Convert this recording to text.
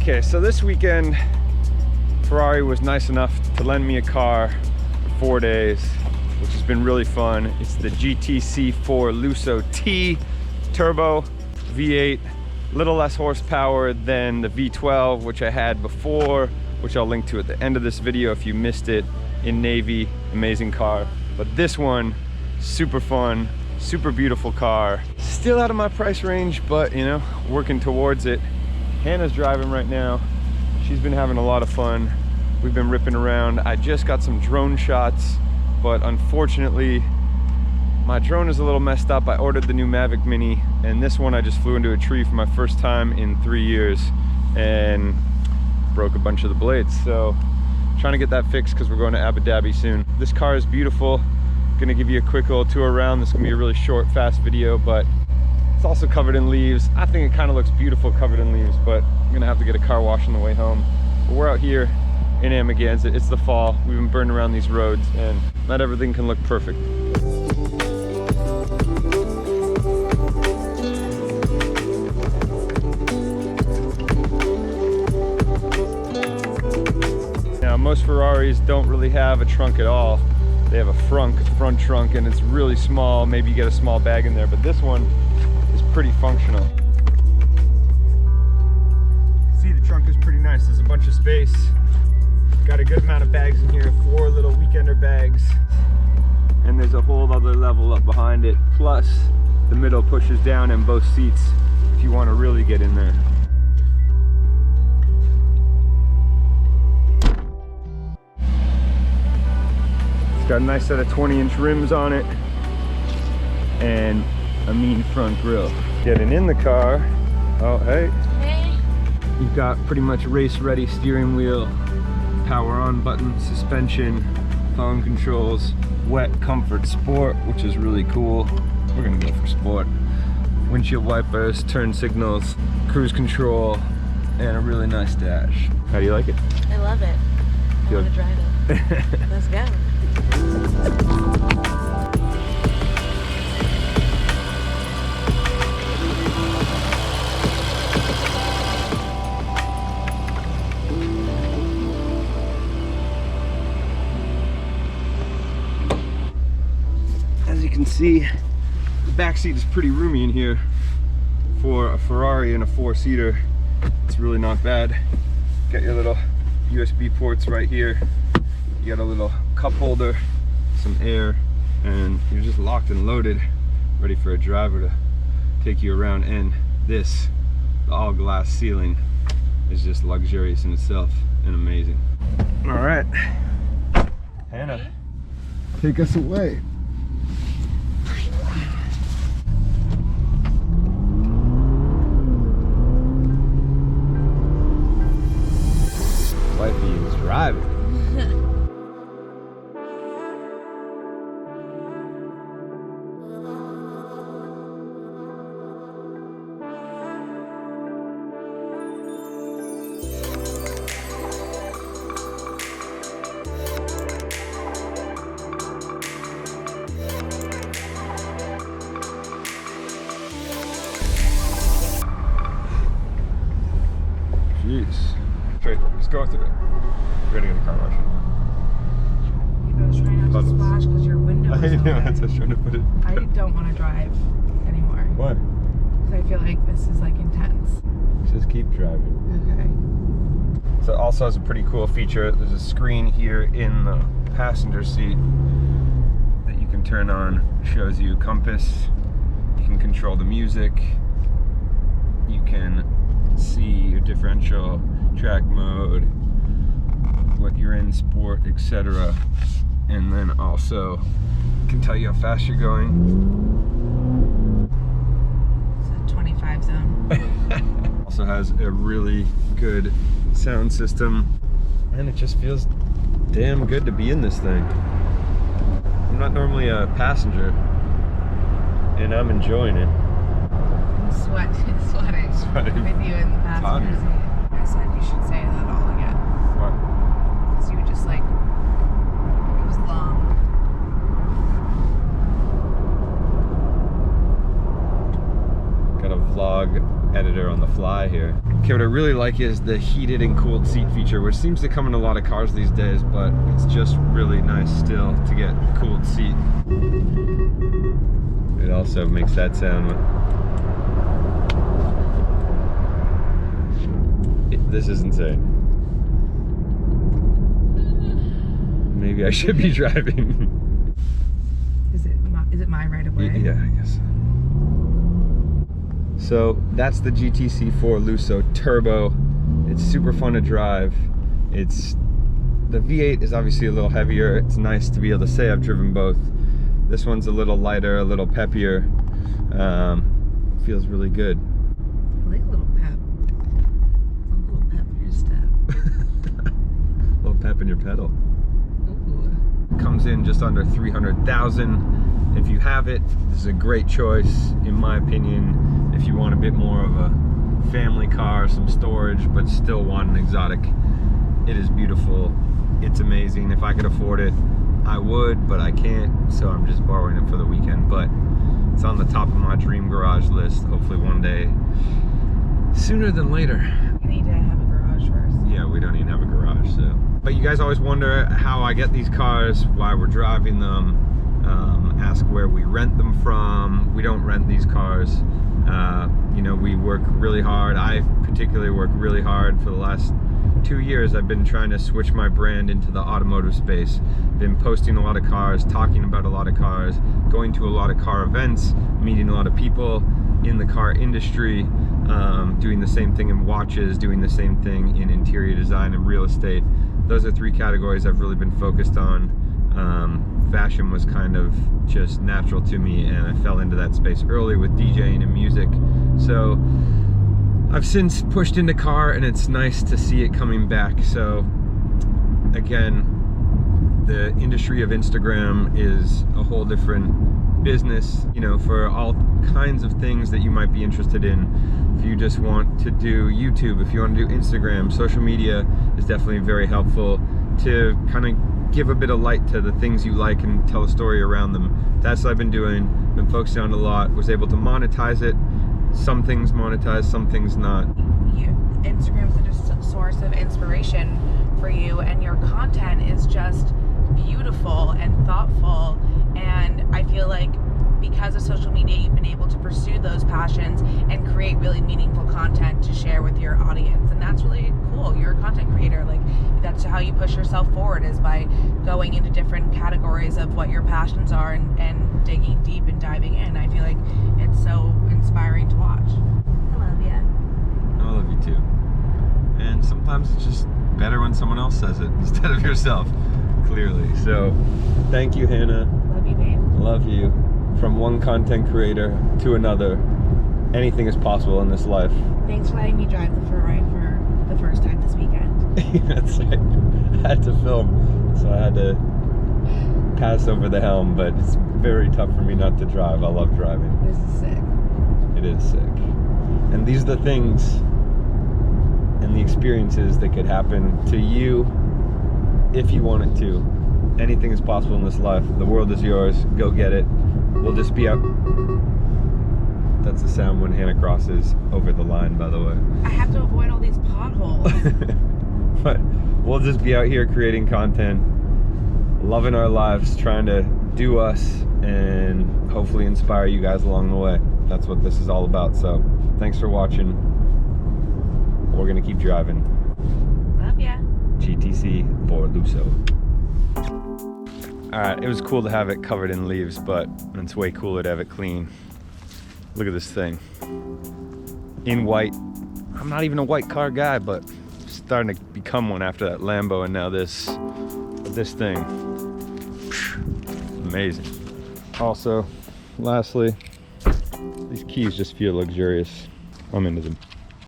Okay, so this weekend, Ferrari was nice enough to lend me a car for 4 days, which has been really fun. It's the GTC4LussoT turbo V8, a little less horsepower than the V12, which I had before, which I'll link to at the end of this video if you missed it, in navy. Amazing car. But this one, super fun, super beautiful car. Still out of my price range, but you know, working towards it. Hannah's driving right now. She's been having a lot of fun. We've been ripping around. I just got some drone shots, but unfortunately, my drone is a little messed up. I ordered the new Mavic Mini, and this one I just flew into a tree for my first time in 3 years and broke a bunch of the blades. So trying to get that fixed because we're going to Abu Dhabi soon. This car is beautiful. Gonna give you a quick little tour around. This is gonna be a really short, fast video, but it's also covered in leaves. I think it kind of looks beautiful covered in leaves, but I'm gonna have to get a car wash on the way home. But we're out here in Amagansett. It's the fall. We've been burning around these roads, and not everything can look perfect. Now, most Ferraris don't really have a trunk at all. They have a front trunk, and it's really small. Maybe you get a small bag in there, but this one is pretty functional. See, the trunk is pretty nice. There's a bunch of space. Got a good amount of bags in here, 4 little weekender bags. And there's a whole other level up behind it. Plus, the middle pushes down in both seats if you want to really get in there. Got a nice set of 20-inch rims on it and a mean front grille. Getting in the car, oh hey. Hey. You've got pretty much race-ready steering wheel, power on button, suspension, phone controls, wet comfort sport, which is really cool. We're gonna go for sport. Windshield wipers, turn signals, cruise control, and a really nice dash. How do you like it? I love it. I want to drive it. Let's go. As you can see, the back seat is pretty roomy in here for a Ferrari and a 4-seater. It's really not bad. Got your little USB ports right here. You got a little cup holder, some air, and you're just locked and loaded, ready for a driver to take you around. And this, the all glass ceiling, is just luxurious in itself and amazing. All right, Hannah, take us away. Wifey is driving. Jeez. Straight, let's go through it. We're gonna get a car wash. You guys try not to splash because your window is I know, that's what I was trying to put it. I don't want to drive anymore. Why? Because I feel like this is like intense. Just keep driving. Okay. So it also has a pretty cool feature. There's a screen here in the passenger seat that you can turn on. It shows you compass. You can control the music. You can see your differential, track mode, what you're in, sport, etc. And then also can tell you how fast you're going. It's a 25 zone. Also has a really good sound system, and it just feels damn good to be in this thing. I'm not normally a passenger, and I'm enjoying it. I'm sweating with you in the passenger seat. I said you should say that all again. What? Because you were just like, it was long. Got a vlog editor on the fly here. Okay, what I really like is the heated and cooled seat feature, which seems to come in a lot of cars these days, but it's just really nice still to get a cooled seat. It also makes that sound. This is insane. Maybe I should be driving. Is it my right of way? Yeah, I guess. So that's the GTC4LussoT Turbo. It's super fun to drive. The V8 is obviously a little heavier. It's nice to be able to say I've driven both. This one's a little lighter, a little peppier. Feels really good. I like a little pep. A little pep in your step. A little pep in your pedal. Ooh. Comes in just under 300,000. If you have it, this is a great choice, in my opinion, if you want a bit more of a family car, some storage, but still want an exotic. It is beautiful. It's amazing. If I could afford it, I would, but I can't, so I'm just borrowing it for the weekend. But it's on the top of my dream garage list. Hopefully one day, sooner than later. You need to have a garage first. Yeah, we don't even have a garage, so. But you guys always wonder how I get these cars, why we're driving them, ask where we rent them from. We don't rent these cars. You know, we work really hard. I particularly work really hard. For the last 2 years, I've been trying to switch my brand into the automotive space. Been posting a lot of cars, talking about a lot of cars, going to a lot of car events, meeting a lot of people in the car industry, doing the same thing in watches, doing the same thing in interior design and real estate. Those are 3 categories I've really been focused on. Fashion was kind of just natural to me, and I fell into that space early with DJing and music. So I've since pushed into car, and it's nice to see it coming back. So again, the industry of Instagram is a whole different business, you know, for all kinds of things that you might be interested in. If you just want to do YouTube, if you want to do Instagram, social media is definitely very helpful to kind of give a bit of light to the things you like and tell a story around them. That's what I've been doing, been focusing on a lot, was able to monetize it. Some things monetize, some things not. Instagram's a source of inspiration for you, and your content is just beautiful and thoughtful, and I feel like because of social media you've been able to pursue those passions and create really meaningful content to share with your audience, and that's really cool. You're a content creator. Like, that's how you push yourself forward, is by going into different categories of what your passions are and digging deep and diving in. I feel like it's so inspiring to watch. I love you. I love you too. And sometimes it's just better when someone else says it instead of yourself, clearly. So thank you, Hannah. Love you, babe. Love you. From one content creator to another, anything is possible in this life. Thanks for letting me drive the Ferrari for the first time this weekend. That's right. I had to film, so I had to pass over the helm, but it's very tough for me not to drive. I love driving. This is sick. It is sick. And these are the things and the experiences that could happen to you if you wanted to. Anything is possible in this life. The world is yours. Go get it. We'll just be out. That's the sound when Hannah crosses over the line, by the way. I have to avoid all these potholes. But we'll just be out here creating content, loving our lives, trying to do us, and hopefully inspire you guys along the way. That's what this is all about. So thanks for watching. We're gonna keep driving. Love ya. GTC4LussoT. Alright, it was cool to have it covered in leaves, but it's way cooler to have it clean. Look at this thing. In white. I'm not even a white car guy, but starting to become one after that Lambo, and now this thing. Amazing. Also, lastly, these keys just feel luxurious. I'm into them.